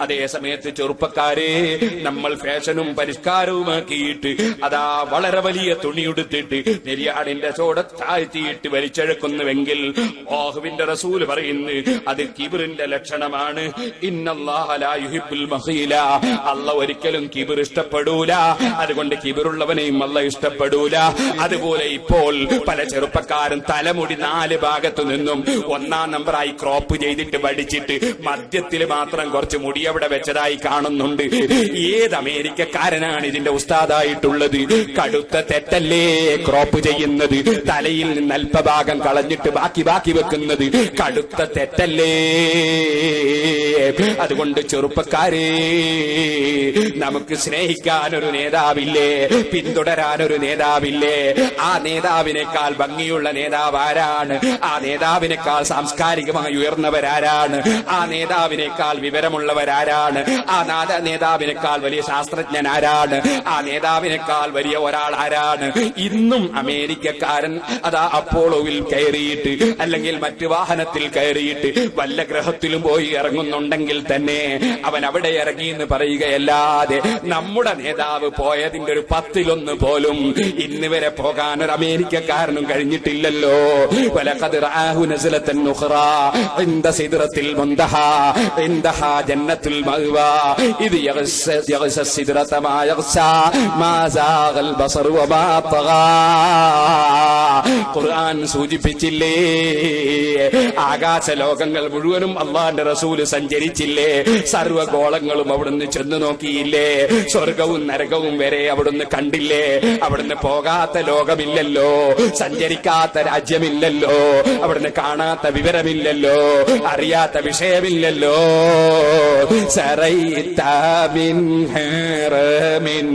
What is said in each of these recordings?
അതേ സമയത്ത് ചെറുപ്പക്കാരെ, നമ്മൾ ഫാഷനും പരിഷ്കാരവുമാക്കിയിട്ട് അതാ വളരെ വലിയ തുണിയുടുത്തിട്ട് നെരിയാടിന്റെ ചോട താഴ്ത്തിയിട്ട് വലിച്ചഴക്കുന്നുവെങ്കിൽ അല്ലാഹുവിന്റെ റസൂൽ പറയുന്നു അത് കിബ്റിന്റെ ലക്ഷണമാണ്. ഇന്നല്ലാഹ ലാ യുഹിബ്ബുൽ മഖീല, അല്ലാഹു ഒരിക്കലും കിബ്ർ ഇഷ്ടപ്പെടൂല. അതുകൊണ്ട് കിബ്റുള്ളവനെയും അല്ലാഹു ഇഷ്ടപ്പെടൂല. അതുപോലെ ഇപ്പോൾ പല ചെറുപ്പക്കാരും തലമുടി 4 ഭാഗത്തു നിന്നും 1-ാം നമ്പറായി ക്രോപ്പ് ചെയ്തിട്ട് വടിച്ചിട്ട് മധ്യത്തിൽ മാത്രം കുറച്ച് മുടി അവിടെ വെച്ചതായി കാണുന്നുണ്ട്. ഏത് അമേരിക്കക്കാരനാണ് ഇതിന്റെ ഉസ്താദായിട്ടുള്ളത്? കടുത്ത തെറ്റല്ലേ ക്രോപ്പ് ചെയ്യുന്നത്? തലയിൽ നിന്ന് അല്പഭാഗം കളഞ്ഞിട്ട് ബാക്കി വെക്കുന്നത് കടുത്ത തെറ്റല്ലേ? അതുകൊണ്ട് ചെറുപ്പക്കാരെ, നമുക്ക് സ്നേഹിക്കാനൊരു നേതാവില്ലേ? പിന്തുടരാനൊരു നേതാവില്ലേ? ആ നേതാവിനേക്കാൾ ഭംഗിയുള്ള നേതാവ് ആരാണ്? ആ നേതാവിനേക്കാൾ സാംസ്കാരികമായി ഉയർന്നവരാരാണ്? ആ നേതാവിനേക്കാൾ വിവരമുള്ളവരാരാണ്? ആ നേതാവിനേക്കാൾ വലിയ ശാസ്ത്രജ്ഞൻ ആരാണ്? ആ നേതാവിനേക്കാൾ വലിയ ഒരാൾ ആരാണ്? ഇന്നും അമേരിക്കക്കാരൻ അതാ അപ്പോളോവിൽ കയറിയിട്ട് അല്ലെങ്കിൽ മറ്റു വാഹനത്തിൽ കയറിയിട്ട് വല്ല ഗ്രഹത്തിലും പോയി ഇറങ്ങുന്നുണ്ടെങ്കിൽ തന്നെ അവൻ അവിടെ ഇറങ്ങി എന്ന് പറയുകയല്ലാതെ നമ്മുടെ നേതാവ് പോയതിന്റെ ഒരു 10-1 പോലും ഇന്ന് വരെ പോകാൻ ഒരു അമേരിക്കക്കാരനും കഴിഞ്ഞിട്ടില്ലല്ലോ. വലഖദ് റആഹു നസ്ലതൻ ഉഖറാ ഇൻദ സിദ്റത്തിൽ മുൻതഹ ഇൻദഹാ ജന്നത്തുൽ മഅവാ ഇദ് യഗ്ശ സിദ്റത മാ യഗ്ശാ മാ സാഗൽ ബസർ വമാ തഗാ. ഖുർആൻ സൂചിപ്പിച്ചില്ലേ? ആകാശ ലോകങ്ങൾ മുഴുവനും അല്ലാഹുവിന്റെ റസൂൽ സഞ്ചരിച്ചില്ലേ? സർവ്വഗോളങ്ങളും അവിടുന്ന് ചെന്ന് നോക്കിയില്ലേ? സ്വർഗവും നരകവും വരെ അവിടുന്ന് കണ്ടില്ലേ? അവിടുന്ന് പോകാത്ത ലോകമില്ലല്ലോ, സഞ്ചരിക്കാത്ത രാജ്യമില്ലല്ലോ, അവിടുന്ന് കാണാത്ത വിവരമില്ലല്ലോ, അറിയാത്ത വിഷയമില്ലല്ലോ. സറൈത മിൻ ഹറമിൻ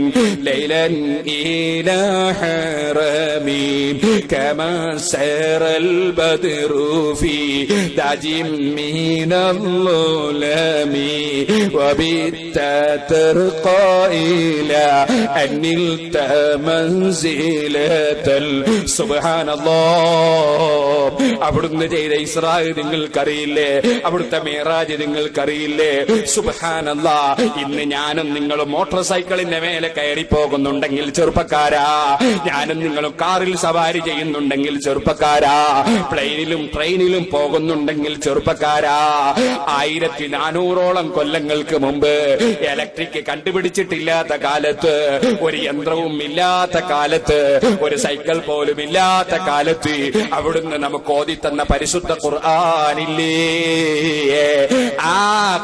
ലൈലൻ ഇലാ ഹറമിൻ കമാ സറൽ ബദ്റു ഫീ ദജിം മിനൽ ളുലമി വബിത്ത തർഖാ ഇലാ അനിൽത മൻസിലതൽ. സുബ്ഹാനല്ലാഹ്. അവിടുന്ന് ചെയ്ത ഇസ്രാ നിങ്ങൾക്കറിയില്ലേ? അവിടുത്തെ മിഅ്റാജ് നിങ്ങൾക്കറിയില്ലേ? സുബ്ഹാനല്ലാഹ്. ഇന്ന് ഞാനും നിങ്ങളും മോട്ടോർ സൈക്കിളിന്റെ മേലെ കയറി പോകുന്നുണ്ടെങ്കിൽ ചെറുപ്പക്കാരാ, ഞാനും നിങ്ങളും കാറിൽ സവാരി ചെയ്യുന്നുണ്ടെങ്കിൽ ചെറുപ്പക്കാരാ, പ്ലെയിനിലും ട്രെയിനിലും പോകുന്നുണ്ടെങ്കിൽ ചെറുപ്പക്കാരാ, 1400ഓളം കൊല്ലങ്ങൾക്ക് മുമ്പ് ഇലക്ട്രിക് കണ്ടുപിടിച്ചിട്ടില്ലാത്ത കാലത്ത്, ഒരു യന്ത്രവും ഇല്ലാത്ത കാലത്ത്, ഒരു സൈക്കിൾ പോലും ഇല്ലാത്ത കാലത്ത് അവിടുന്ന് നമുക്ക് ഓതി തന്ന പരിശുദ്ധ ഖുർആനില്ലേ? ആ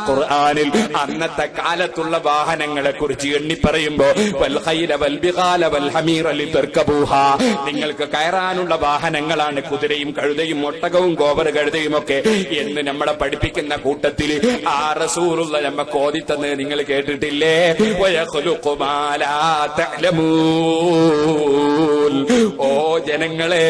ഖുർആനിൽ അന്നത്തെ കാലത്തുള്ള വാഹനങ്ങളെ കുറിച്ച് എണ്ണി പറയുമ്പോ വൽ ഖൈല വൽ ബിഗാല വൽ ഹമീറ ലിതർകബൂഹാ, നിങ്ങൾക്ക് കയറാനുള്ള വാഹനങ്ങളാണ് കുതിരയും കഴുതയും ഒട്ടകവും ഗോവർ കഴുതയും ഒക്കെ എന്ന് നമ്മളെ പഠിപ്പിക്കുന്ന കൂട്ടത്തിൽ ആ റസൂലുള്ള നമുക്ക് ഓതി തന്ന് നിങ്ങൾ കേട്ടിട്ടില്ലേ? വയഖ്ലുഖു മാ ലാ തഅലമൂൻ. ഓ ജനങ്ങളെ,